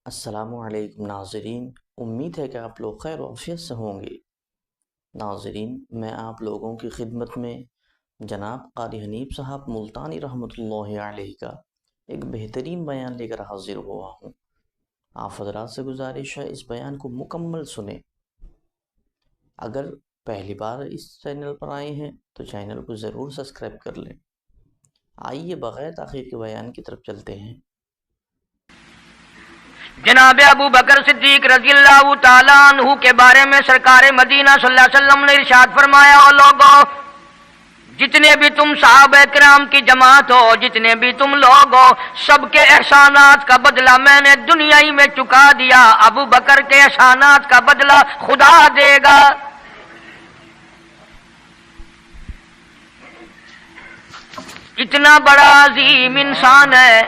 السلام علیکم ناظرین، امید ہے کہ آپ لوگ خیر و عافیت سے ہوں گے۔ ناظرین، میں آپ لوگوں کی خدمت میں جناب قاری حنیف صاحب ملتانی رحمۃ اللہ علیہ کا ایک بہترین بیان لے کر حاضر ہوا ہوں۔ آپ حضرات سے گزارش ہے اس بیان کو مکمل سنیں۔ اگر پہلی بار اس چینل پر آئے ہیں تو چینل کو ضرور سبسکرائب کر لیں۔ آئیے بغیر تاخیر کے بیان کی طرف چلتے ہیں۔ جناب ابو بکر صدیق رضی اللہ تعالیٰ عنہ کے بارے میں سرکار مدینہ صلی اللہ علیہ وسلم نے ارشاد فرمایا، او لوگو، جتنے بھی تم صحابہ کرام کی جماعت ہو، جتنے بھی تم لوگ ہو، سب کے احسانات کا بدلہ میں نے دنیا ہی میں چکا دیا، ابو بکر کے احسانات کا بدلہ خدا دے گا۔ اتنا بڑا عظیم انسان ہے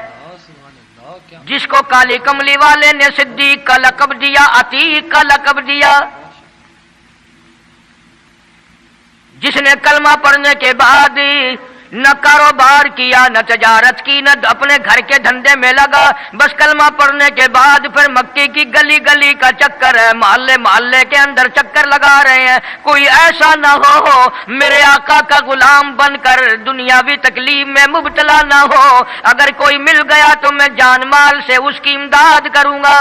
جس کو کالی کملی والے نے صدیق کا لقب دیا، عتیق کا لقب دیا، جس نے کلمہ پڑھنے کے بعد نہ کاروبار کیا، نہ تجارت کی، نہ اپنے گھر کے دھندے میں لگا، بس کلمہ پڑھنے کے بعد پھر مکے کی گلی گلی کا چکر ہے، محلے محلے کے اندر چکر لگا رہے ہیں۔ کوئی ایسا نہ ہو میرے آقا کا غلام بن کر دنیاوی تکلیف میں مبتلا نہ ہو، اگر کوئی مل گیا تو میں جان مال سے اس کی امداد کروں گا۔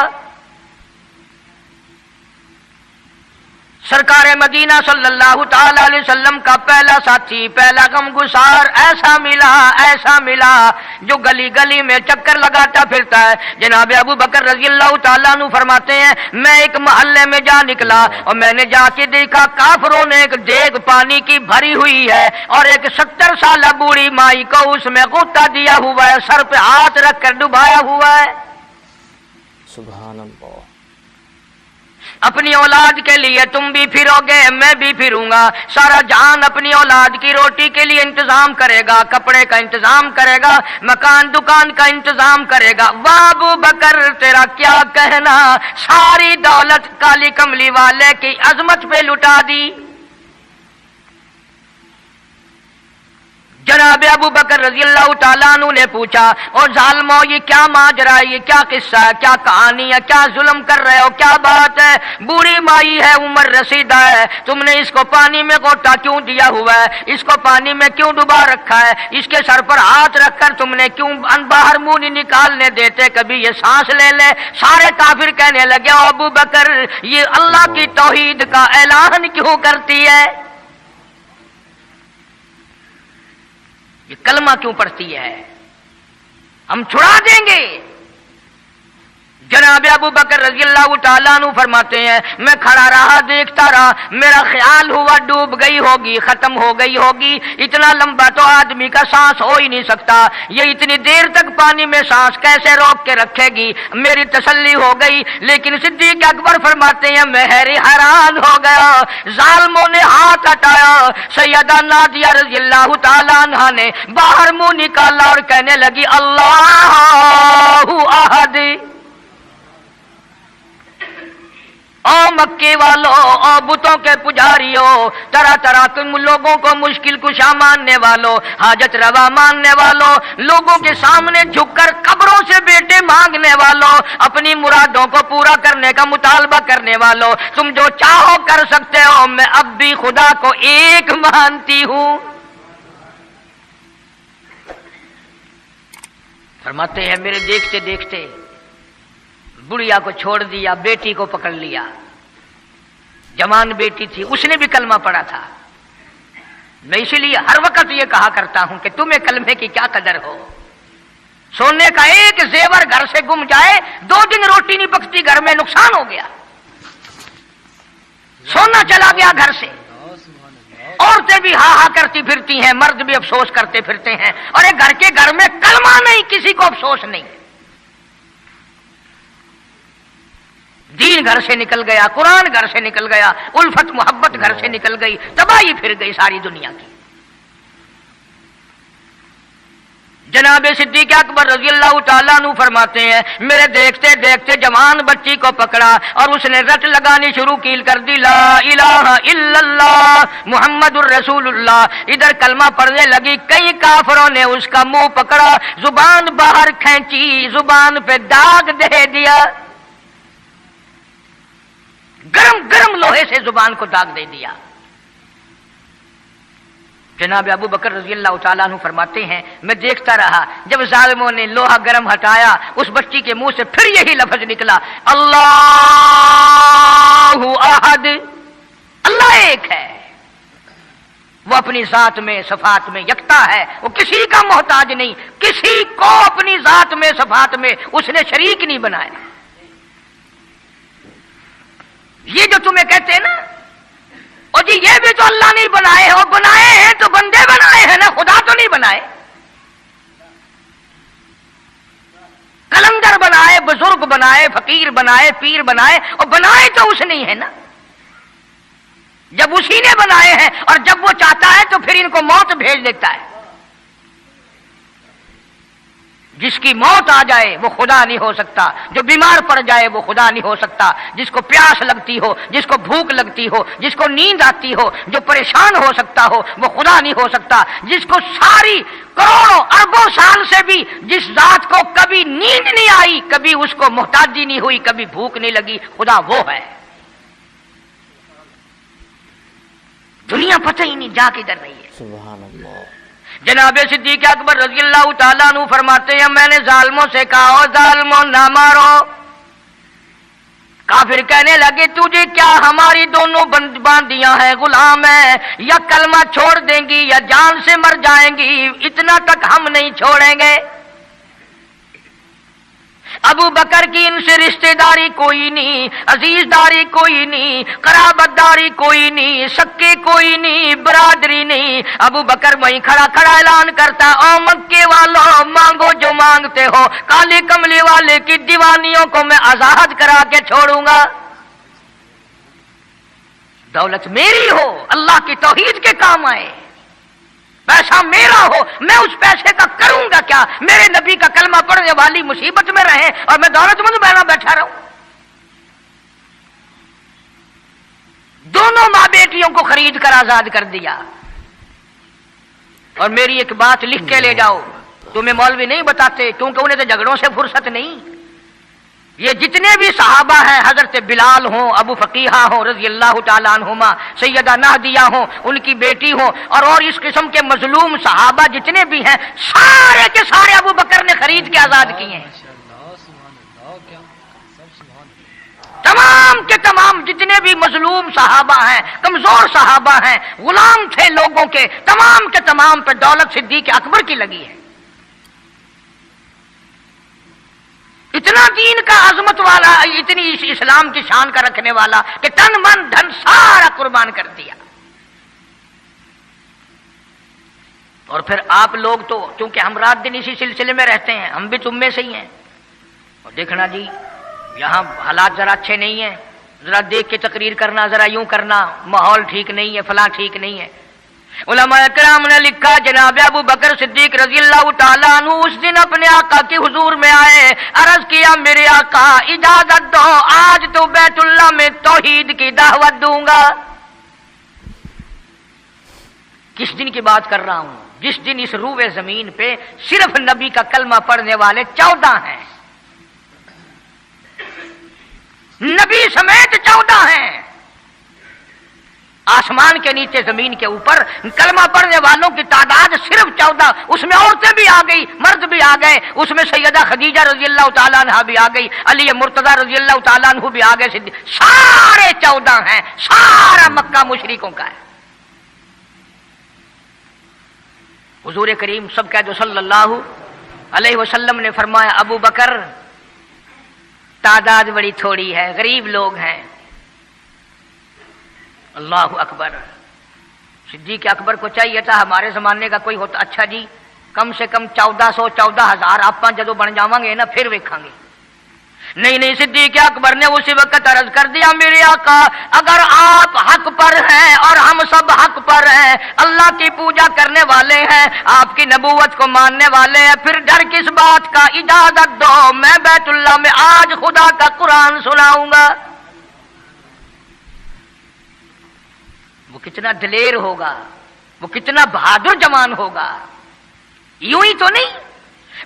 سرکار مدینہ صلی اللہ تعالی علیہ وسلم کا پہلا ساتھی، پہلا غمگسار ایسا ملا جو گلی گلی میں چکر لگاتا پھرتا ہے۔ جناب ابو بکر رضی اللہ تعالیٰ عنہ فرماتے ہیں، میں ایک محلے میں جا نکلا اور میں نے جا کے دیکھا کافروں نے ایک دیگ پانی کی بھری ہوئی ہے اور ایک 70 سالہ بوڑھی مائی کو اس میں غوطہ دیا ہوا ہے، سر پہ ہاتھ رکھ کر ڈبایا ہوا ہے۔ سبحان اللہ۔ اپنی اولاد کے لیے تم بھی پھرو گے، میں بھی پھروں گا۔ سارا جہان اپنی اولاد کی روٹی کے لیے انتظام کرے گا، کپڑے کا انتظام کرے گا، مکان دکان کا انتظام کرے گا۔ واہ ابو بکر تیرا کیا کہنا، ساری دولت کالی کملی والے کی عظمت پہ لٹا دی۔ جناب ابو بکر رضی اللہ تعالیٰ عنہ نے پوچھا، اور ظالمو یہ کیا ماجرا ہے، یہ کیا قصہ ہے، کیا کہانی ہے، کیا ظلم کر رہے ہو، کیا بات ہے؟ بوڑھی مائی ہے، عمر رسیدہ ہے، تم نے اس کو پانی میں غوطہ کیوں دیا ہوا ہے، اس کو پانی میں کیوں ڈبا رکھا ہے، اس کے سر پر ہاتھ رکھ کر تم نے کیوں باہر منہ نہیں نکالنے دیتے، کبھی یہ سانس لے لے۔ سارے کافر کہنے لگے، او ابو بکر یہ اللہ کی توحید کا اعلان کیوں کرتی ہے، یہ کلمہ کیوں پڑھتی ہے، ہم چھڑا دیں گے۔ جناب ابو بکر رضی اللہ تعالیٰ عنہ فرماتے ہیں، میں کھڑا رہا، دیکھتا رہا، میرا خیال ہوا ڈوب گئی ہوگی، ختم ہو گئی ہوگی، اتنا لمبا تو آدمی کا سانس ہو ہی نہیں سکتا، یہ اتنی دیر تک پانی میں سانس کیسے روک کے رکھے گی، میری تسلی ہو گئی۔ لیکن صدیق اکبر فرماتے ہیں، میں حیران ہو گیا، ظالموں نے ہاتھ ہٹایا، سیدہ نادیہ رضی اللہ تعالیٰ عنہ نے باہر منہ نکالا اور کہنے لگی، اللہ احد۔ او مکے والوں، او بتوں کے پجاریوں، طرح طرح کے لوگوں کو مشکل کشا ماننے والوں، حاجت روا ماننے والوں، لوگوں کے سامنے جھک کر قبروں سے بیٹے مانگنے والوں، اپنی مرادوں کو پورا کرنے کا مطالبہ کرنے والوں، تم جو چاہو کر سکتے ہو، میں اب بھی خدا کو ایک مانتی ہوں۔ فرماتے ہیں، میرے دیکھتے دیکھتے بڑھیا کو چھوڑ دیا، بیٹی کو پکڑ لیا، جوان بیٹی تھی، اس نے بھی کلمہ پڑھا تھا۔ میں اسی لیے ہر وقت یہ کہا کرتا ہوں کہ تمہیں کلمے کی کیا قدر ہو۔ سونے کا ایک زیور گھر سے گم جائے، 2 دن روٹی نہیں پکتی، گھر میں نقصان ہو گیا، سونا چلا گیا گھر سے۔ عورتیں بھی ہاں ہاں کرتی پھرتی ہیں، مرد بھی افسوس کرتے پھرتے ہیں، اور ایک گھر میں کلمہ نہیں، کسی کو افسوس نہیں۔ دین گھر سے نکل گیا، قرآن گھر سے نکل گیا، الفت محبت گھر سے نکل گئی، تباہی پھر گئی ساری دنیا کی۔ جناب صدیق اکبر رضی اللہ تعالیٰ عنہ فرماتے ہیں، میرے دیکھتے دیکھتے جوان بچی کو پکڑا اور اس نے رٹ لگانی شروع کی کر دی، لا الہ الا اللہ محمد الرسول اللہ۔ ادھر کلمہ پڑھنے لگی، کئی کافروں نے اس کا منہ پکڑا، زبان باہر کھینچی، زبان پہ داغ دے دیا۔ गरम गरम लोहे से जुबान को दाग दे दिया। जनाब अबू बकर रजी अल्लाह तआला अन्हु फरमाते हैं, मैं देखता रहा जब जालिमों ने लोहा गरम हटाया, उस बच्ची के मुंह से फिर यही लफ्ज निकला, अल्लाहु अहद, अल्लाह एक है। वो अपनी जात में सफात में यकता है, वो किसी का मोहताज नहीं, किसी को अपनी जात में सफात में उसने शरीक नहीं बनाया। ये जो तुम्हें कहते हैं ना, और जी ये भी तो अल्लाह नहीं बनाए, और बनाए हैं तो बंदे बनाए हैं ना, खुदा तो नहीं बनाए। कलंदर बनाए, बुजुर्ग बनाए, फकीर बनाए, पीर बनाए, और बनाए तो उसने ही है ना। जब उसी ने बनाए हैं और जब वो चाहता है तो फिर इनको मौत भेज देता है। जिसकी मौत आ जाए वो खुदा नहीं हो सकता, जो बीमार पड़ जाए वो खुदा नहीं हो सकता, जिसको प्यास लगती हो, जिसको भूख लगती हो, जिसको नींद आती हो, जो परेशान हो सकता हो वो खुदा नहीं हो सकता। जिसको सारी करोड़ों अरबों साल से भी जिस जात को कभी नींद नहीं आई, कभी उसको मोहताजी नहीं हुई, कभी भूख नहीं लगी, खुदा वो है। दुनिया पता ही नहीं जा किधर रही है। सुभान अल्लाह। जनाब सिद्दीक अकबर रज़ी अल्लाह तआला अन्हु फरमाते हैं, मैंने जालिमों से कहा, ओ जालिमों ना मारो। काफिर कहने लगे, तुझे क्या हमारी दोनों बांदियां हैं, गुलाम है, या कलमा छोड़ देंगी या जान से मर जाएंगी, इतना तक हम नहीं छोड़ेंगे। अबू बकर की इनसे रिश्तेदारी कोई नहीं, अजीजदारी कोई नहीं, कराबतदारी कोई नहीं, सक्के कोई नहीं, बरादरी नहीं। अबू बकर वहीं खड़ा खड़ा ऐलान करता, ओ मक्के वालों, मांगो जो मांगते हो, काली कमली वाले की दीवानियों को मैं आजाद करा के छोड़ूंगा। दौलत मेरी हो, अल्लाह की तौहीद के काम आए, पैसा मेरा हो, मैं उस पैसे का करूंगा क्या? मेरे नबी का कलमा पढ़ने वाली मुसीबत में रहे और मैं दौलतमंद बना बैठा रहूं। दोनों मां बेटियों को खरीद कर आजाद कर दिया। और मेरी एक बात लिख के ले जाओ, तुम्हें मौलवी नहीं बताते क्योंकि उन्हें तो झगड़ों से फुर्सत नहीं। ये जितने भी सहाबा हैं, हजरत बिलाल हों, अबू फकीहा हों रज़ी अल्लाह तआला अन्हुमा, सैयदा नादिया हों, उनकी बेटी हों, और इस किस्म के मजलूम सहाबा जितने भी हैं, सारे के सारे अबू बकर ने खरीद के आजाद किए हैं। तमाम के तमाम जितने भी मजलूम सहाबा हैं, कमजोर सहाबा हैं, गुलाम थे लोगों के, तमाम पे दौलत सिद्दीक अकबर की लगी है। इतना दीन का अजमत वाला, इतनी इस्लाम की शान का रखने वाला कि तन मन धन सारा कुर्बान कर दिया। और फिर आप लोग तो क्योंकि हम रात दिन इसी सिलसिले में रहते हैं, हम भी तुम में से ही हैं। और देखना जी, यहां हालात जरा अच्छे नहीं है, जरा देख के तकरीर करना, जरा यूं करना, माहौल ठीक नहीं है, फलां ठीक नहीं है। उलमाए किराम ने लिखा, जनाब अबू बकर सिद्दीक रज़ी अल्लाह तआला अन्हु उस दिन अपने आका के हुजूर में आए, अर्ज किया, मेरे आका इजाजत दो, आज तो बैतुल्लाह में तौहीद की दावत दूंगा। किस दिन की बात कर रहा हूं? जिस दिन इस रूए जमीन पे सिर्फ नबी का कलमा पढ़ने वाले 14 हैं, नबी समेत 14 हैं। आसमान के नीचे जमीन के ऊपर कलमा पढ़ने वालों की तादाद सिर्फ 14, उसमें औरतें भी आ गई, मर्द भी आ गए, उसमें सैयदा खदीजा रज़ी अल्लाह तआला अन्हा भी आ गई, अली मुर्तजा रज़ी अल्लाह तआला अन्हु भी आ गए, सारे 14 हैं। सारा मक्का मुशरिकों का है। हुजूर करीम सब कह दो सल्लल्लाहु अलैहि वसल्लम ने फरमाया, अबू बकर तादाद बड़ी थोड़ी है, गरीब लोग हैं। अल्लाहु अकबर। सिद्दीक अकबर को चाहिए था हमारे जमाने का कोई होता, अच्छा जी कम से कम 1400-14,000 आप जदों बन जावांगे ना फिर वेखांगे। नहीं, सिद्दीक अकबर ने उसी वक्त अर्ज कर दिया, मेरे आका अगर आप हक पर हैं और हम सब हक पर हैं, अल्लाह की पूजा करने वाले हैं, आपकी नबूवत को मानने वाले हैं, फिर डर किस बात का? इजाजत दो, मैं बैतुल्लाह में आज खुदा का कुरान सुनाऊंगा। वो कितना दलेर होगा, वो कितना बहादुर जवान होगा। यूं ही तो नहीं,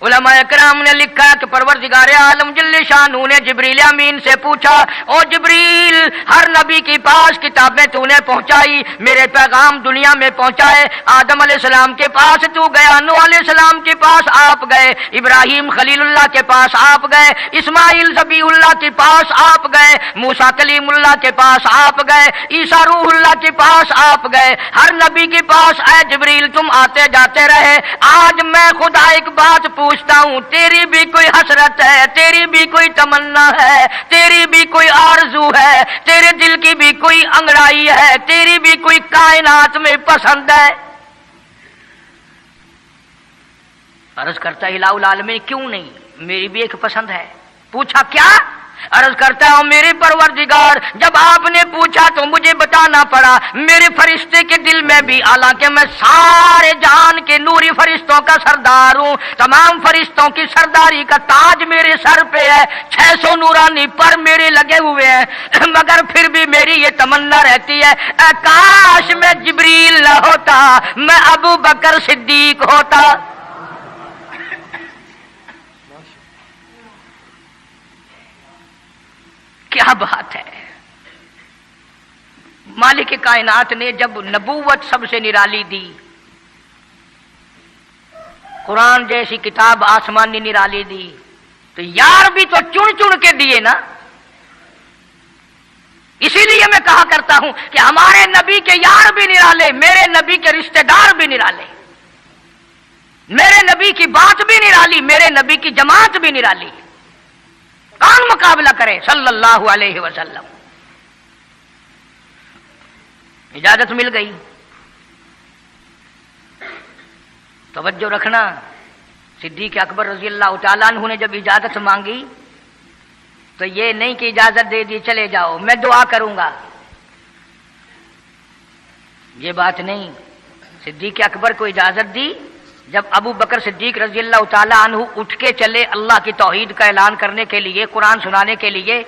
उलमाए कराम ने लिखा है कि परवरदिगार आलम जल्ले शानू ने जिब्रील अमीन से पूछा, ओ जिब्रील, हर नबी के पास किताबें तूने पहुंचाई, मेरे पैगाम दुनिया में पहुंचाए। आदम अलैहिस्सलाम के पास तू गया, नूह अलैहिस्सलाम के पास आप गए, इब्राहिम खलीलुल्लाह के पास आप गए, इस्माइल ज़बीहुल्लाह के पास आप गए, मूसा कलीमुल्लाह के पास आप गए, ईसा रूहुल्लाह के पास आप गए, हर नबी के पास ऐ जिब्रील तुम आते जाते रहे। आज मैं खुदा एक बात पूछता हूं, तेरी भी कोई हसरत है, तेरी भी कोई तमन्ना है, तेरी भी कोई आरजू है, तेरे दिल की भी कोई अंगड़ाई है, तेरी भी कोई कायनात में पसंद है? अर्ज करता इलाहुल आलमीन, क्यों नहीं, मेरी भी एक पसंद है। पूछा क्या? अर्ज करता हूं मेरे परवरदिगार, जब आपने पूछा तो मुझे बताना पड़ा, मेरे फरिश्ते के दिल में भी, हालांकि मैं सारे जहान के नूरी फरिश्तों का सरदार हूं, तमाम फरिश्तों की सरदारी का ताज मेरे सर पे है, 600 नूरानी पर मेरे लगे हुए हैं, मगर फिर भी मेरी ये तमन्ना रहती है, काश मैं जिब्रील न होता, मैं अबू बकर सिद्दीक होता। क्या बात है। मालिक कायनात ने जब नबूवत सबसे निराली दी, कुरान जैसी किताब आसमानी निराली दी, तो यार भी तो चुन चुन के दिए ना। इसीलिए मैं कहा करता हूं कि हमारे नबी के यार भी निराले, मेरे नबी के रिश्तेदार भी निराले, मेरे नबी की बात भी निराली, मेरे नबी की जमात भी निराली। कौन मुकाबला करे सल्लल्लाहु अलैहि वसल्लम। इजाजत मिल गई। तवज्जो रखना, सिद्दीक अकबर रजी अल्लाह तआला अन्हु ने जब इजाजत मांगी तो ये नहीं कि इजाजत दे दी चले जाओ, मैं दुआ करूंगा, ये बात नहीं। सिद्दीक अकबर को इजाजत दी। जब अबू बकर सिद्दीक रजी अल्लाह तआला अन्हु उठ के चले अल्लाह की तौहीद का ऐलान करने के लिए, कुरान सुनाने के लिए,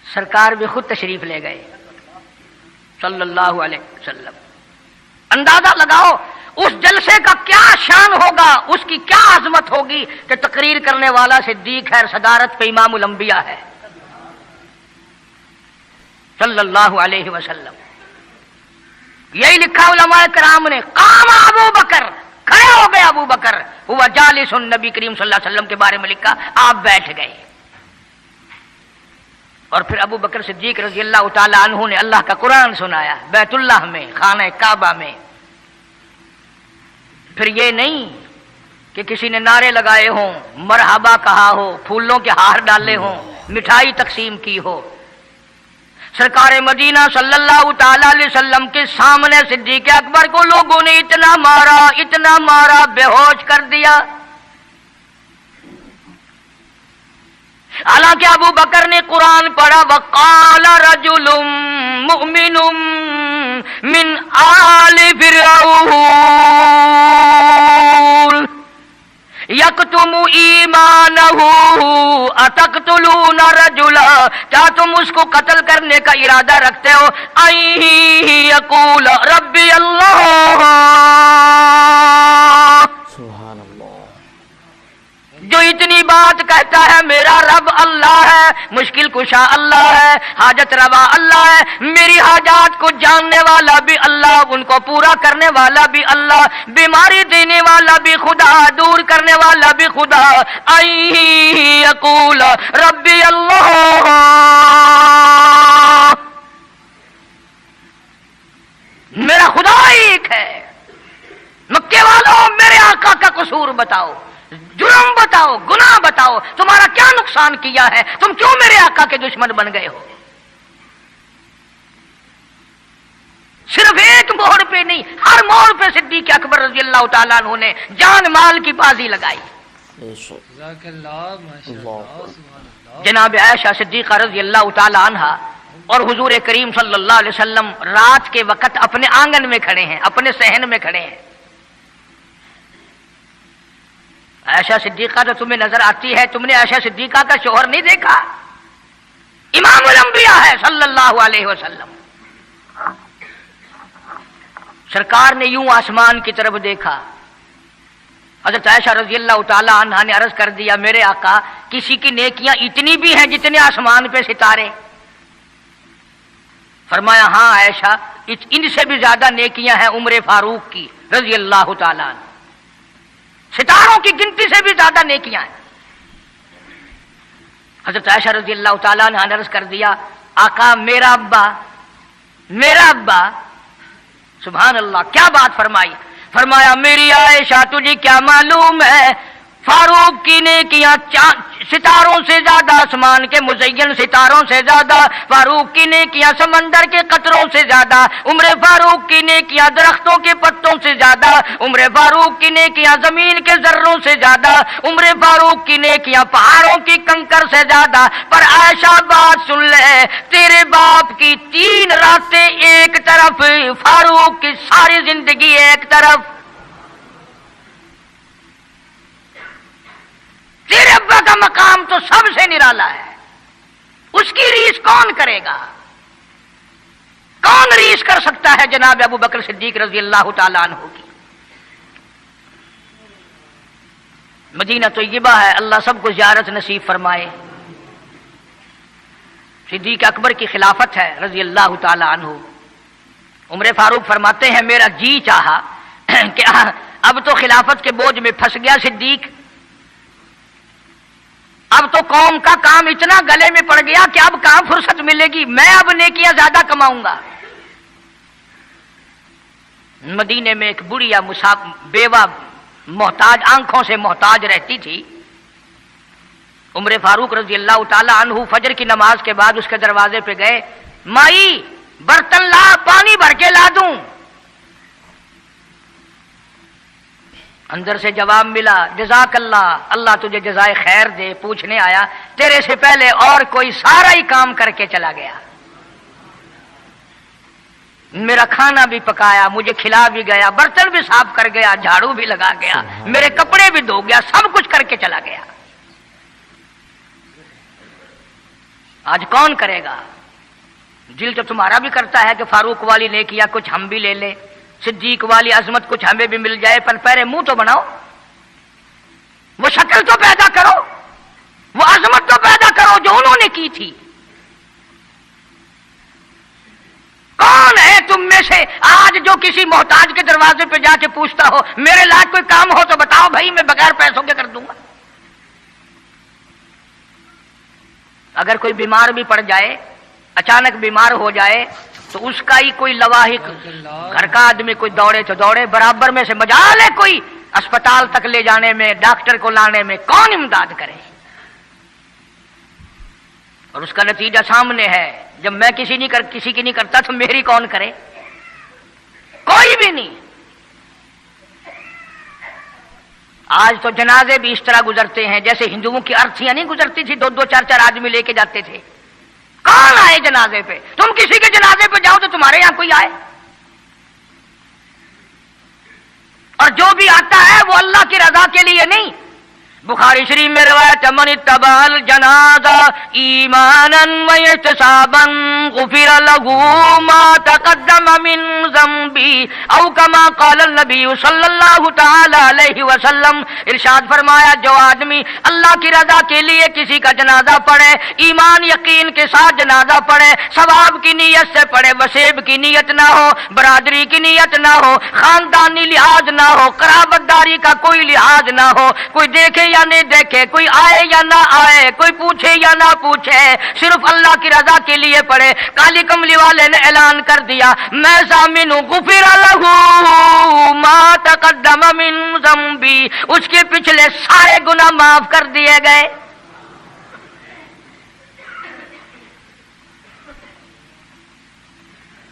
सरकार भी खुद तशरीफ ले गए सल्लल्लाहु अलैहि वसल्लम। अंदाजा लगाओ उस जलसे का क्या शान होगा, उसकी क्या आजमत होगी कि तकरीर करने वाला सिद्दीक है, सदारत पे इमामुल अंबिया है सल्लल्लाहु अलैहि वसल्लम। यही लिखा उलमाए कराम ने, काम अबू बकर, खड़े हो गए अबू बकर, हुआ जालिसुन, नबी करीम सल्लल्लाहु अलैहि वसल्लम के बारे में लिखा, आप बैठ गए। और फिर अबू बकर सिद्दीक रजी अल्लाह तआला अन्हु ने अल्लाह का कुरान सुनाया बैतुल्लाह में, खाना काबा में। फिर ये नहीं कि किसी ने नारे लगाए हों, मरहबा कहा हो, फूलों के हार डाले हों, मिठाई तकसीम की हो। सरकार मदीना सल्लल्लाहु ताला अलैहि वसल्लम के सामने सिद्दीक अकबर को लोगों ने इतना मारा, बेहोश कर दिया। हालांकि अबू बकर ने कुरान पढ़ा, वक़ाल रजुलुम मुमिनुम मिन आलि फिरऔन यक्तुमु ईमानहु अतक़्तुलूना रजुला, क्या तुम उसको कत्ल करने का इरादा रखते हो? आई यक़ूल रब्बी अल्लाह, सुभान अल्लाह। जो इतनी बात कहता है मेरा रब अल्लाह है, मुश्किल कुशा अल्लाह है, हाजत रवा अल्लाह है, मेरी हाजात को जानने वाला भी अल्लाह, उनको पूरा करने वाला भी अल्लाह, बीमारी देने वाला भी खुदा, दूर करने वाला भी खुदा। आई यक़ूल रब्बी अल्लाह, मेरा खुदा एक है। मक्के वालों, मेरे आका का कसूर बताओ, जुर्म बताओ, गुनाह बताओ, तुम्हारा क्या नुकसान किया है, तुम क्यों मेरे आका के दुश्मन बन गए हो? सिर्फ एक मोड़ पे नहीं, हर मोड़ पे सिद्दीक अकबर रज़ी अल्लाह तआला अन्हु ने जान माल की बाजी लगाई। जनाब आयशा सिद्दीक़ा रज़ी अल्लाह तआला अन्हा और हुजूर करीम सल्लल्लाहु अलैहि वसल्लम रात के वक्त अपने आंगन में खड़े हैं, अपने सहन में खड़े हैं। आयशा सिद्दीक़ा तो तुम्हें नजर आती है, तुमने आयशा सिद्दीक़ा का शोहर नहीं देखा? इमामुल अंबिया है सल्लल्लाहु अलैहि वसल्लम। सरकार ने यूं आसमान की तरफ देखा, حضرت عائشہ رضی اللہ تعالی عنہا نے عرض کر دیا میرے آقا کسی کی نیکیاں اتنی بھی ہیں جتنے آسمان پہ ستارے؟ فرمایا ہاں عائشہ ان سے بھی زیادہ نیکیاں ہیں عمر فاروق کی رضی اللہ تعالی عنہ، ستاروں کی گنتی سے بھی زیادہ نیکیاں ہیں۔ حضرت عائشہ رضی اللہ تعالیٰ نے عرض کر دیا آقا میرا ابا سبحان اللہ، کیا بات فرمائی؟ فرمایا میری عائشہ تجھے کیا معلوم ہے فاروق کی نیکیاں ستاروں سے زیادہ، آسمان کے مزین ستاروں سے زیادہ، فاروق کی نیکیاں سمندر کے قطروں سے زیادہ، عمر فاروق کی نیکیاں درختوں کے پتوں سے زیادہ، عمر فاروق کی نیکیاں زمین کے ذروں سے زیادہ، عمر فاروق کی نیکیاں پہاڑوں کی کنکر سے زیادہ۔ پر عائشہ بات سن لے، تیرے باپ کی 3 راتیں ایک طرف، فاروق کی ساری زندگی ایک طرف۔ تیرے ابا کا مقام تو سب سے نرالا ہے، اس کی ریس کون کرے گا؟ کون ریس کر سکتا ہے جناب ابو بکر صدیق رضی اللہ تعالیٰ عنہ کی؟ مدینہ طیبہ ہے، اللہ سب کو زیارت نصیب فرمائے۔ صدیق اکبر کی خلافت ہے رضی اللہ تعالیٰ عنہ۔ عمر فاروق فرماتے ہیں میرا جی چاہا کہ اب تو خلافت کے بوجھ میں پھنس گیا صدیق، اب تو قوم کا کام اتنا گلے میں پڑ گیا کہ اب کہاں فرصت ملے گی، میں اب نیکیاں زیادہ کماؤں گا۔ مدینے میں ایک بڑھیا بیوہ محتاج، آنکھوں سے محتاج رہتی تھی۔ عمر فاروق رضی اللہ تعالی عنہ فجر کی نماز کے بعد اس کے دروازے پہ گئے، مائی برتن لا، پانی بھر کے لا دوں؟ اندر سے جواب ملا جزاک اللہ، اللہ تجھے جزائے خیر دے۔ پوچھنے آیا تیرے سے پہلے اور کوئی سارا ہی کام کر کے چلا گیا، میرا کھانا بھی پکایا، مجھے کھلا بھی گیا، برتن بھی صاف کر گیا، جھاڑو بھی لگا گیا، میرے کپڑے بھی دھو گیا، سب کچھ کر کے چلا گیا۔ آج کون کرے گا؟ دل تو تمہارا بھی کرتا ہے کہ فاروق والی نے کیا کچھ ہم بھی لے لے، صدیق والی عظمت کچھ ہمیں بھی مل جائے، پر پہلے منہ تو بناؤ، وہ شکل تو پیدا کرو، وہ عظمت تو پیدا کرو جو انہوں نے کی تھی۔ کون ہے تم میں سے آج جو کسی محتاج کے دروازے پہ جا کے پوچھتا ہو میرے لائق کوئی کام ہو تو بتاؤ بھائی، میں بغیر پیسوں کے کر دوں گا؟ اگر کوئی بیمار بھی پڑ جائے، اچانک بیمار ہو جائے، تو اس کا ہی کوئی لواحق، گھر کا آدمی کوئی دوڑے تو دوڑے، برابر میں سے مجال ہے کوئی اسپتال تک لے جانے میں، ڈاکٹر کو لانے میں، کون امداد کرے؟ اور اس کا نتیجہ سامنے ہے، جب میں کسی کی نہیں کرتا تو میری کون کرے؟ کوئی بھی نہیں۔ آج تو جنازے بھی اس طرح گزرتے ہیں جیسے ہندوؤں کی ارتھیاں نہیں گزرتی تھی، 2 4 آدمی لے کے جاتے تھے۔ کون آئے جنازے پہ؟ تم کسی کے جنازے پہ جاؤ تو تمہارے یہاں کوئی آئے، اور جو بھی آتا ہے وہ اللہ کی رضا کے لیے نہیں۔ بخاری شریف میں روایت من اتبع الجنازہ ایمانا واحتسابا غفر له ما تقدم من ذنبه او کما قال النبی صلی اللہ تعالی علیہ وسلم۔ ارشاد فرمایا جو آدمی اللہ کی رضا کے لیے کسی کا جنازہ پڑھے، ایمان یقین کے ساتھ جنازہ پڑھے، ثواب کی نیت سے پڑھے، وسیب کی نیت نہ ہو، برادری کی نیت نہ ہو، خاندانی لحاظ نہ ہو، قرابت داری کا کوئی لحاظ نہ ہو، کوئی دیکھے یا نہیں دیکھے، کوئی آئے یا نہ آئے، کوئی پوچھے یا نہ پوچھے، صرف اللہ کی رضا کے لیے پڑھے۔ کالی کملی والے نے اعلان کر دیا میں ضامن ہوں، غفر له ما تقدم من ذنبی، اس کے پچھلے سارے گناہ معاف کر دیے گئے۔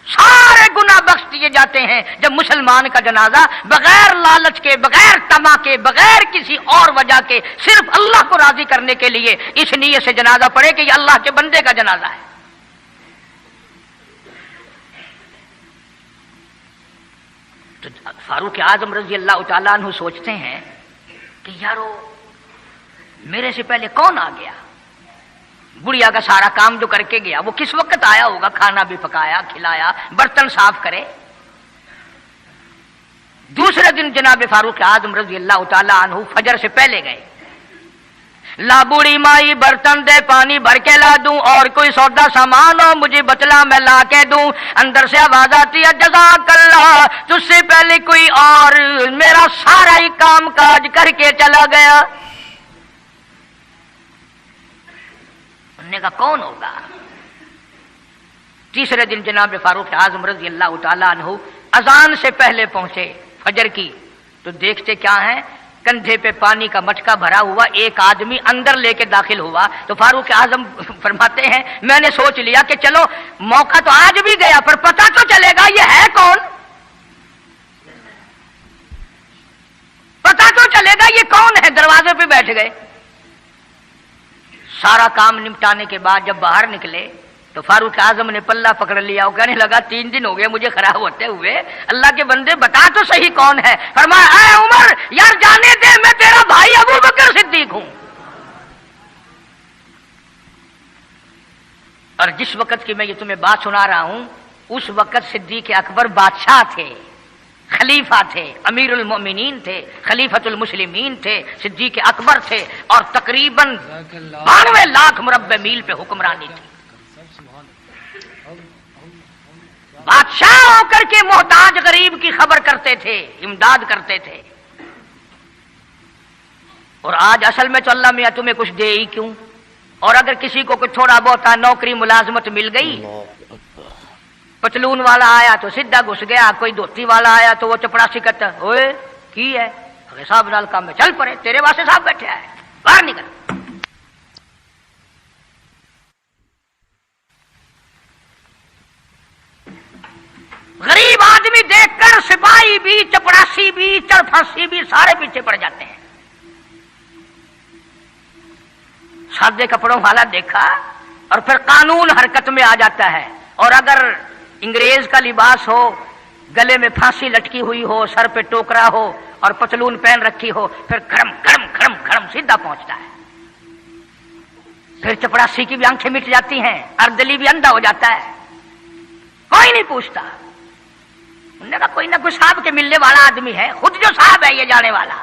سارے گناہ بخش دیے جاتے ہیں جب مسلمان کا جنازہ بغیر لالچ کے، بغیر طمع کے، بغیر کسی اور وجہ کے، صرف اللہ کو راضی کرنے کے لیے اس نیت سے جنازہ پڑھے کہ یہ اللہ کے بندے کا جنازہ ہے۔ تو فاروق اعظم رضی اللہ تعالیٰ عنہ سوچتے ہیں کہ یارو میرے سے پہلے کون آ گیا؟ بڑھیا کا سارا کام جو کر کے گیا وہ کس وقت آیا ہوگا، کھانا بھی پکایا، کھلایا، برتن صاف کرے۔ दूसरे दिन जनाब फारूक आजम रजी अल्लाह ताला अन्हु फजर से पहले गए। ला बूढ़ी माई बर्तन दे पानी भर के ला दूं, और कोई सौदा सामान हो मुझे बतला मैं ला के दूं। अंदर से आवाज आती है जज़ाकल्लाह, तुझसे पहले कोई और मेरा सारा ही काम काज करके चला गया। उन्होंने कहा कौन होगा? तीसरे दिन जनाब फारूक आजम रजी अल्लाह ताला अन्हु अजान से पहले पहुंचे फजर की, तो देखते क्या है, कंधे पे पानी का मटका भरा हुआ एक आदमी अंदर लेके दाखिल हुआ। तो फारूक आजम फरमाते हैं मैंने सोच लिया कि चलो मौका तो आज भी गया, पर पता तो चलेगा ये है कौन, पता तो चलेगा ये कौन है। दरवाजे पे बैठ गए। सारा काम निपटाने के बाद जब बाहर निकले तो फारूक आजम ने पल्ला पकड़ लिया और कहने लगा 3 दिन हो गए मुझे खराब होते हुए, अल्लाह के बंदे बता तो सही कौन है। फरमाया ऐ उमर यार जाने दे, मैं तेरा भाई अबू बकर सिद्दीक हूं। और जिस वक्त की मैं ये तुम्हें बात सुना रहा हूं उस वक्त सिद्दीक अकबर बादशाह थे, खलीफा थे, अमीरुल मोमिनीन थे, खलीफतुल मुस्लिमीन थे, सिद्दीक अकबर थे, और तकरीबन 92 लाख मुरब्बे मील पे हुक्मरानी थी। बादशाह होकर के मोहताज गरीब की खबर करते थे, इमदाद करते थे। और आज असल में तो अल्लाह मियां तुम्हें कुछ दे ही क्यों, और अगर किसी को कुछ थोड़ा बहुत नौकरी मुलाजमत मिल गई, पतलून वाला आया तो सीधा घुस गया, कोई धोती वाला आया तो वो चपड़ासी कहता ओए की है, अरे साहब नाल काम में चल पड़े, तेरे वास्ते साहब बैठे आए, बाहर निकल। गरीब आदमी देखकर सिपाही भी, चपरासी भी, चरफासी भी सारे पीछे पड़ जाते हैं। सादे कपड़ों वाला देखा और फिर कानून हरकत में आ जाता है। और अगर अंग्रेज का लिबास हो, गले में फांसी लटकी हुई हो, सर पे टोकरा हो और पतलून पहन रखी हो, फिर खड़म खड़म खड़म खड़म सीधा पहुंचता है। फिर चपरासी की भी आंखें मिट जाती हैं, अर्दली भी अंधा हो जाता है, कोई नहीं पूछता। उन्होंने कहा कोई ना कोई साहब के मिलने वाला आदमी है, खुद जो साहब है ये जाने वाला।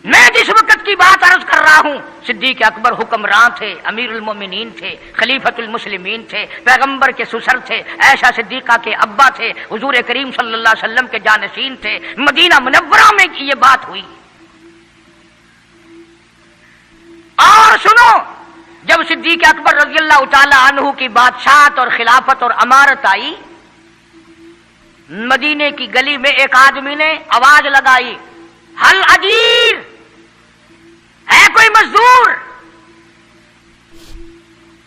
मैं जिस वक्त की बात अर्ज कर रहा हूं सिद्दीक अकबर हुक्मरान थे, अमीरुल मोमिनीन थे, खलीफतुल मुस्लिमीन थे, पैगंबर के सुसर थे, ऐशा सिद्दीका के अब्बा थे, हुजूर करीम सल्लल्लाहु अलैहि वसल्लम के जानशीन थे। मदीना मुनव्वरा में ये बात हुई। और सुनो, जब सिद्दीक अकबर रज़ियल्लाहु ताला अन्हु की बादशाहत और खिलाफत और अमारत आई, मदीने की गली में एक आदमी ने आवाज लगाई, हल अजीर, है कोई मजदूर,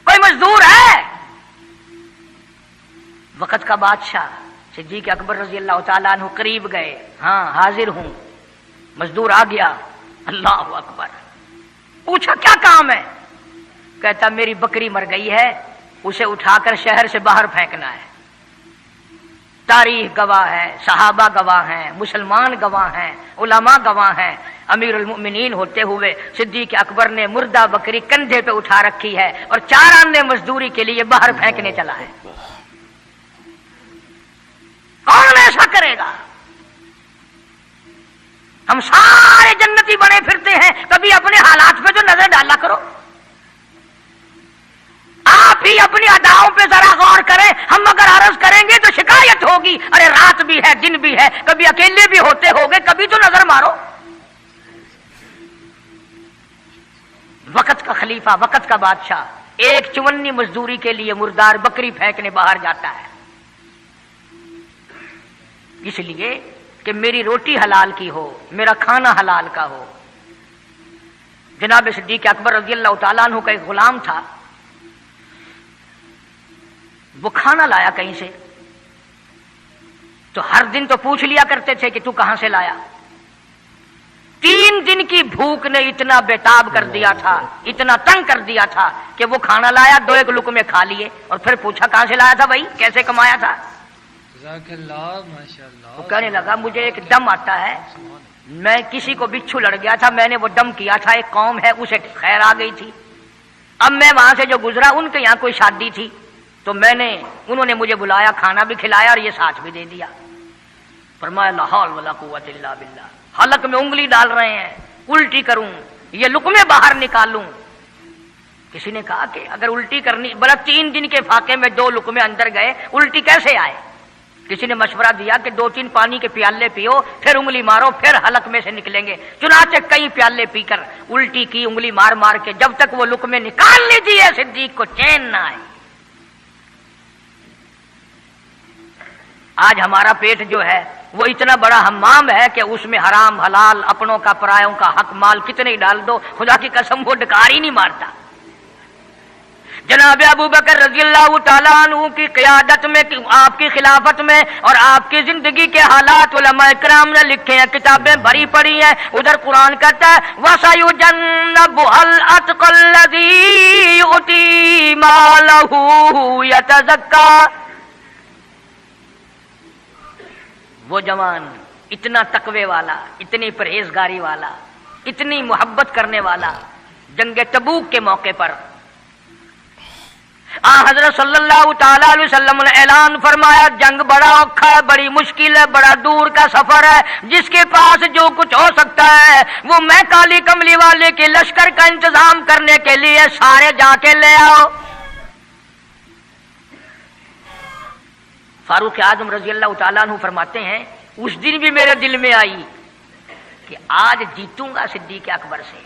कोई मजदूर है? वक्त का बादशाह सिद्दीक अकबर रजी अल्लाह ताला अन्हु करीब गए, हाँ हाजिर हूं। मजदूर आ गया, अल्लाह अकबर। पूछा क्या काम है? कहता मेरी बकरी मर गई है, उसे उठाकर शहर से बाहर फेंकना है। तारीख गवाह है, सहाबा गवाह हैं, मुसलमान गवाह हैं, उलमा गवाह हैं। अमीरुल मोमिनीन होते हुए सिद्दीक अकबर ने मुर्दा बकरी कंधे पे उठा रखी है और 4 आने मजदूरी के लिए बाहर फेंकने चला है। कौन ऐसा करेगा? हम सारे जन्नती बने फिरते हैं, कभी अपने हालात पे तो नजर डाला करो। आप ही अपनी अदाओं पे जरा गौर करें। हम अगर अर्ज करेंगे तो शिकायत होगी, अरे रात भी है दिन भी है, कभी अकेले भी होते होगे, कभी तो नजर मारो। वक्त का खलीफा, वक्त का बादशाह एक चुवन्नी मजदूरी के लिए मुर्दार बकरी फेंकने बाहर जाता है, इसलिए कि मेरी रोटी हलाल की हो, मेरा खाना हलाल का हो। जनाब सिद्दीक अकबर रज़ियल्लाहु ताला अन्हु का एक गुलाम था, वो खाना लाया कहीं से, तो हर दिन तो पूछ लिया करते थे कि तू कहां से लाया। 3 दिन की भूख ने इतना बेताब कर दिया था, इतना तंग कर दिया था कि वो खाना लाया, 2-1 लुकमे खा लिए और फिर पूछा कहां से लाया था भाई, कैसे कमाया था। वो कहने लगा मुझे एक दम आता है, मैं किसी को बिच्छू लड़ गया था, मैंने वो दम किया था, एक कौम है उसे खैर आ गई थी। अब मैं वहां से जो गुजरा, उनके यहाँ कोई शादी थी, तो उन्होंने मुझे बुलाया, खाना भी खिलाया और ये साथ भी दे दिया। फरमाया ला हौल वला कुव्वत इल्ला बिल्लाह, हलक में उंगली डाल रहे हैं, उल्टी करूं, ये लुकमे बाहर निकालूं। किसी ने कहा कि अगर उल्टी करनी, बोला 3 दिन के फाके में 2 लुकमे अंदर गए, उल्टी कैसे आए? किसी ने मशवरा दिया कि 2-3 पानी के प्याले पियो, फिर उंगली मारो, फिर हलक में से निकलेंगे। चुनाचे कई प्याले पीकर उल्टी की, उंगली मार मार के, जब तक वो लुकमे निकाल नहीं दिए सिद्दीक को चैन ना आए। आज हमारा पेट जो है वो इतना बड़ा हम्माम है कि उसमें हराम हलाल, अपनों का परायों का हक माल कितने ही डाल दो, खुदा की कसम वो डकार ही नहीं मारता। जनाब अबू बकर रज़ियल्लाहु ताला अन्हु की क़ियादत में, आपकी खिलाफत में और आपकी जिंदगी के हालात उलमा इकराम ने लिखे हैं, किताबें भरी पड़ी हैं। उधर कुरान कहता है वसयुजन्नबुल अत्क़ल्लज़ी युती मालहु यतज़क्का। वो जवान इतना तकवे वाला, इतनी परहेजगारी वाला, इतनी मोहब्बत करने वाला, जंग तबूक के मौके पर हजरत सल्लल्लाहु ताला अलैहि वसल्लम ने ऐलान फरमाया, जंग बड़ा औखा है, बड़ी मुश्किल है, बड़ा दूर का सफर है, जिसके पास जो कुछ हो सकता है वो मैं काली कमली वाले के लश्कर का इंतजाम करने के लिए सारे जाके ले आओ। फारूक आजम रजी अल्लाह ताला अन्हु फरमाते हैं, उस दिन भी मेरे दिल में आई कि आज जीतूंगा सिद्दीक अकबर से।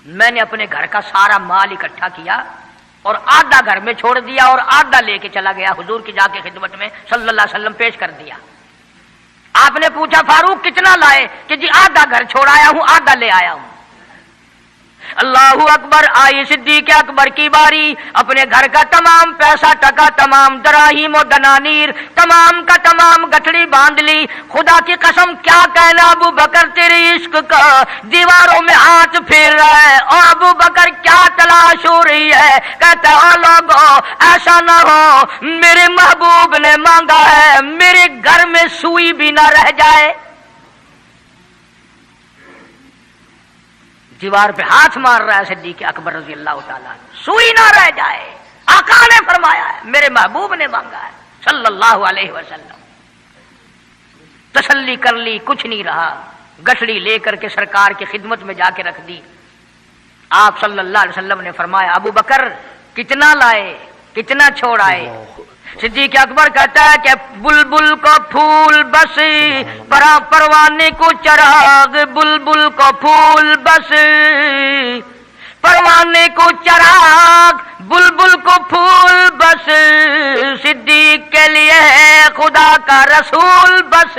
मैंने अपने घर का सारा माल इकट्ठा किया और आधा घर में छोड़ दिया और आधा लेके चला गया हुजूर की जाके खिदमत में सल्लल्लाहु अलैहि वसल्लम पेश कर दिया। आपने पूछा फारूक कितना लाए? कि जी आधा घर छोड़ आया हूं, आधा ले आया हूं। अल्लाहु अकबर। आई सिद्दीक अकबर की बारी। अपने घर का तमाम पैसा टका, तमाम दराहिम और दनानीर, तमाम का तमाम गठड़ी बांध ली। खुदा की कसम क्या कहना अबू बकर, तेरे इश्क का दीवारों में हाथ फेर रहा है। और अबू बकर क्या तलाश हो रही है? कहता है लोगों ऐसा ना हो मेरे महबूब ने मांगा है मेरे घर में सुई भी ना रह जाए। दीवार पे हाथ मार रहा है सिद्दीक अकबर रजी अल्लाह ताला, सुई ना रह जाए। आका ने फरमाया है, मेरे महबूब ने मांगा है सल्लल्लाहु अलैहि वसल्लम। तसल्ली कर ली, कुछ नहीं रहा। गठड़ी लेकर के सरकार की खिदमत में जाके रख दी। आप सल्लल्लाहु अलैहि वसल्लम ने फरमाया, अबू बकर कितना लाए, कितना छोड़ आए? सिद्दीक अकबर कहता है कि बुलबुल को फूल बस, परवाने को चराग, बुलबुल को फूल बस, परवाने को चराग, बुलबुल को फूल बस, सिद्दीक के लिए खुदा का रसूल बस।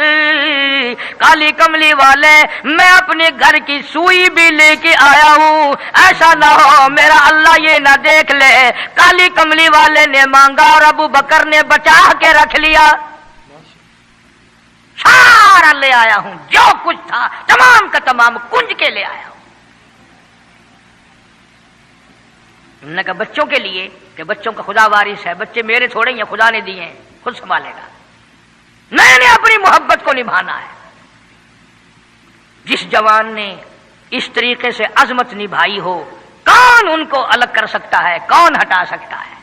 काली कमली वाले मैं अपने घर की सुई भी लेके आया हूँ, ऐसा ना हो मेरा अल्लाह ये ना देख ले काली कमली वाले ने मांगा और अबू बकर ने बचा के रख लिया। सारा ले आया हूँ, जो कुछ था तमाम का तमाम कुंज के ले आया हूँ। उन्होंने कहा बच्चों के लिए कि बच्चों का खुदा वारिस है, बच्चे मेरे थोड़े ही हैं, खुदा ने दिए हैं, खुद संभालेगा। मैंने अपनी मोहब्बत को निभाना है। जिस जवान ने इस तरीके से अजमत निभाई हो, कौन उनको अलग कर सकता है, कौन हटा सकता है?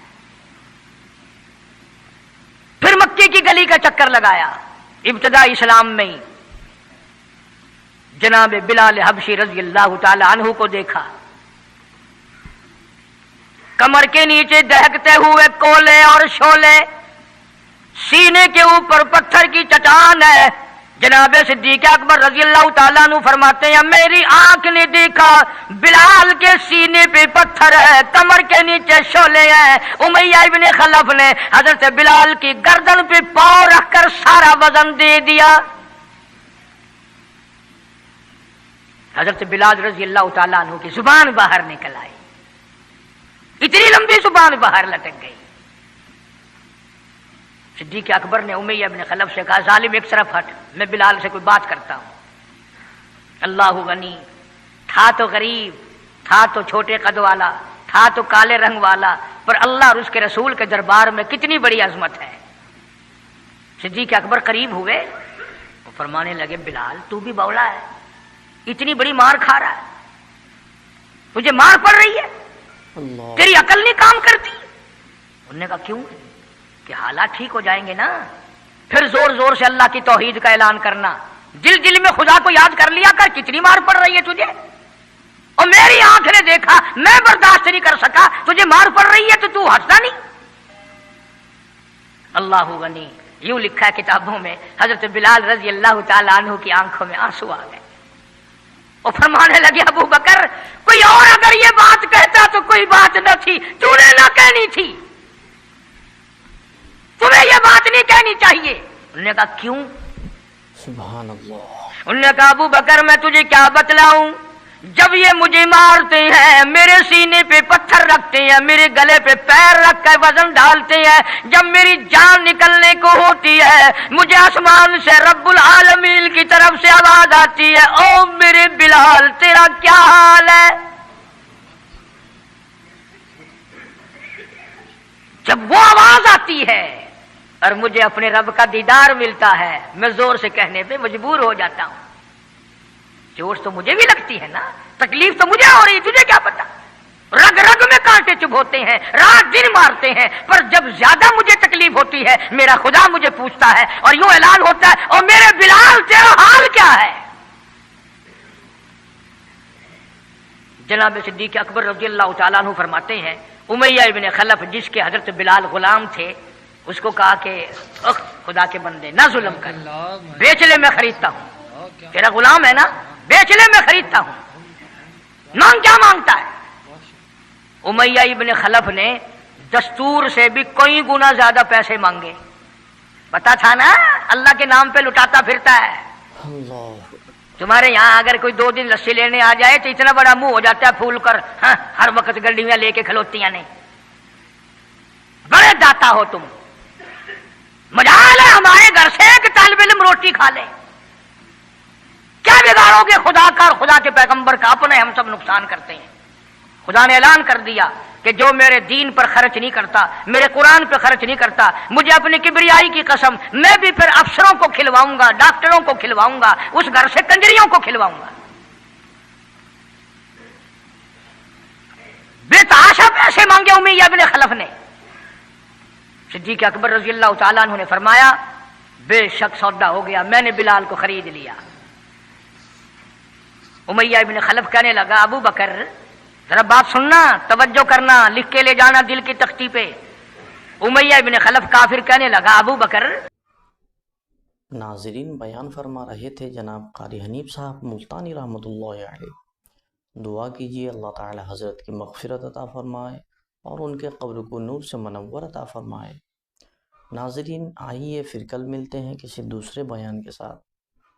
फिर मक्के की गली का चक्कर लगाया। इब्तिदा इस्लाम में जनाब बिलाल हबशी रज़ी अल्लाह ताला अन्हु को देखा। कमर के नीचे दहकते हुए कोले और शोले, सीने के ऊपर पत्थर की चट्टान है। जनाब सिद्दीक अकबर रज़ी अल्लाह ताला अन्हु फरमाते हैं, मेरी आंख ने देखा बिलाल के सीने पे पत्थर है, कमर के नीचे शोले हैं। उमैया इब्ने खलफ ने हजरत बिलाल की गर्दन पे पांव रखकर सारा वजन दे दिया। हजरत बिलाल रज़ी अल्लाह ताला अन्हु की जुबान बाहर निकल आई, इतनी लंबी जुबान बाहर लटक गई। सिद्दीक अकबर ने उमैया इब्ने खलफ से कहा, जालिम एक तरफ हट, मैं बिलाल से कोई बात करता हूं। अल्लाहु गनी, था तो गरीब, था तो छोटे कद वाला, था तो काले रंग वाला, पर अल्लाह और उसके रसूल के दरबार में कितनी बड़ी अजमत है। सिद्दीक अकबर करीब हुए, वो फरमाने लगे, बिलाल तू भी बौला है, इतनी बड़ी मार खा रहा है, तुझे मार पड़ रही है, तेरी अकल नहीं काम करती। उन्होंने कहा क्यों? कि हालात ठीक हो जाएंगे ना, پھر زور زور سے اللہ کی توحید کا اعلان کرنا، دل دل میں خدا کو یاد کر لیا کر، کتنی مار پڑ رہی ہے تجھے، اور میری آنکھ نے دیکھا، میں برداشت نہیں کر سکا، تجھے مار پڑ رہی ہے تو ہنستا نہیں۔ اللہ غنی، یوں لکھا ہے کتابوں میں، حضرت بلال رضی اللہ تعالیٰ عنہ کی آنکھوں میں آنسو آ گئے، اور فرمانے لگے ابو بکر کوئی اور اگر یہ بات کہتا تو کوئی بات نہ تھی، تو نے نہ کہنی تھی، تمہیں یہ بات نہیں کہنی چاہیے۔ انہوں نے کہا کیوں؟ سبحان اللہ۔ انہوں نے کہا ابو بکر میں تجھے کیا بتلاؤں، جب یہ مجھے مارتے ہیں میرے سینے پہ پتھر رکھتے ہیں، میرے گلے پہ پیر رکھ کر وزن ڈالتے ہیں، جب میری جان نکلنے کو ہوتی ہے مجھے آسمان سے رب العالمین کی طرف سے آواز آتی ہے، او میرے بلال تیرا کیا حال ہے؟ جب وہ آواز آتی ہے اور مجھے اپنے رب کا دیدار ملتا ہے، میں زور سے کہنے پہ مجبور ہو جاتا ہوں۔ چوٹ تو مجھے بھی لگتی ہے نا، تکلیف تو مجھے ہو رہی، تجھے کیا پتا، رگ رگ میں کانٹے چبھوتے ہیں، رات دن مارتے ہیں، پر جب زیادہ مجھے تکلیف ہوتی ہے میرا خدا مجھے پوچھتا ہے اور یوں اعلان ہوتا ہے، اور میرے بلال تیرا حال کیا ہے؟ جناب صدیق اکبر رضی اللہ تعالیٰ عنہ فرماتے ہیں، امیہ ابن خلف جس کے حضرت بلال غلام تھے، اس کو کہا کہ خدا کے بندے نہ ظلم کر، بیچ لے میں خریدتا ہوں، تیرا غلام ہے نا، بیچ لے میں خریدتا ہوں، مانگ کیا مانگتا ہے؟ امیہ ابن خلف نے دستور سے بھی کئی گنا زیادہ پیسے مانگے، پتا تھا نا اللہ کے نام پہ لٹاتا پھرتا ہے۔ اللہ، تمہارے یہاں اگر کوئی 2 دن لسی لینے آ جائے تو اتنا بڑا منہ ہو جاتا ہے پھول کر، ہاں ہر وقت گڈیاں لے کے کھلوتیاں نہیں، بڑے داتا ہو تم، مجال ہے ہمارے گھر سے ایک طالب علم روٹی کھا لے، کیا بگاڑو گے خدا کا اور خدا کے پیغمبر کا؟ اپنے ہم سب نقصان کرتے ہیں۔ خدا نے اعلان کر دیا کہ جو میرے دین پر خرچ نہیں کرتا، میرے قرآن پر خرچ نہیں کرتا، مجھے اپنی کبریائی کی قسم میں بھی پھر افسروں کو کھلواؤں گا، ڈاکٹروں کو کھلواؤں گا، اس گھر سے کنجریوں کو کھلواؤں گا۔ بے تحاشا پیسے مانگے امیہ ابن خلف نے۔ صدیق اکبر رضی اللہ تعالیٰ عنہ نے فرمایا بے شک سودا ہو گیا، میں نے بلال کو خرید لیا۔ امیہ ابن خلف کہنے لگا ابو بکر ذرا بات سننا، توجہ کرنا، لکھ کے لے جانا دل کی تختی پہ۔ امیہ ابن خلف کافر کہنے لگا ابو بکر۔ ناظرین بیان فرما رہے تھے جناب قاری حنیف صاحب ملتانی رحمۃ اللہ علیہ۔ دعا کیجیے اللہ تعالی حضرت کی مغفرت عطا فرمائے اور ان کے قبر کو نور سے منور عطا فرمائے۔ ناظرین آئیے پھر کل ملتے ہیں کسی دوسرے بیان کے ساتھ۔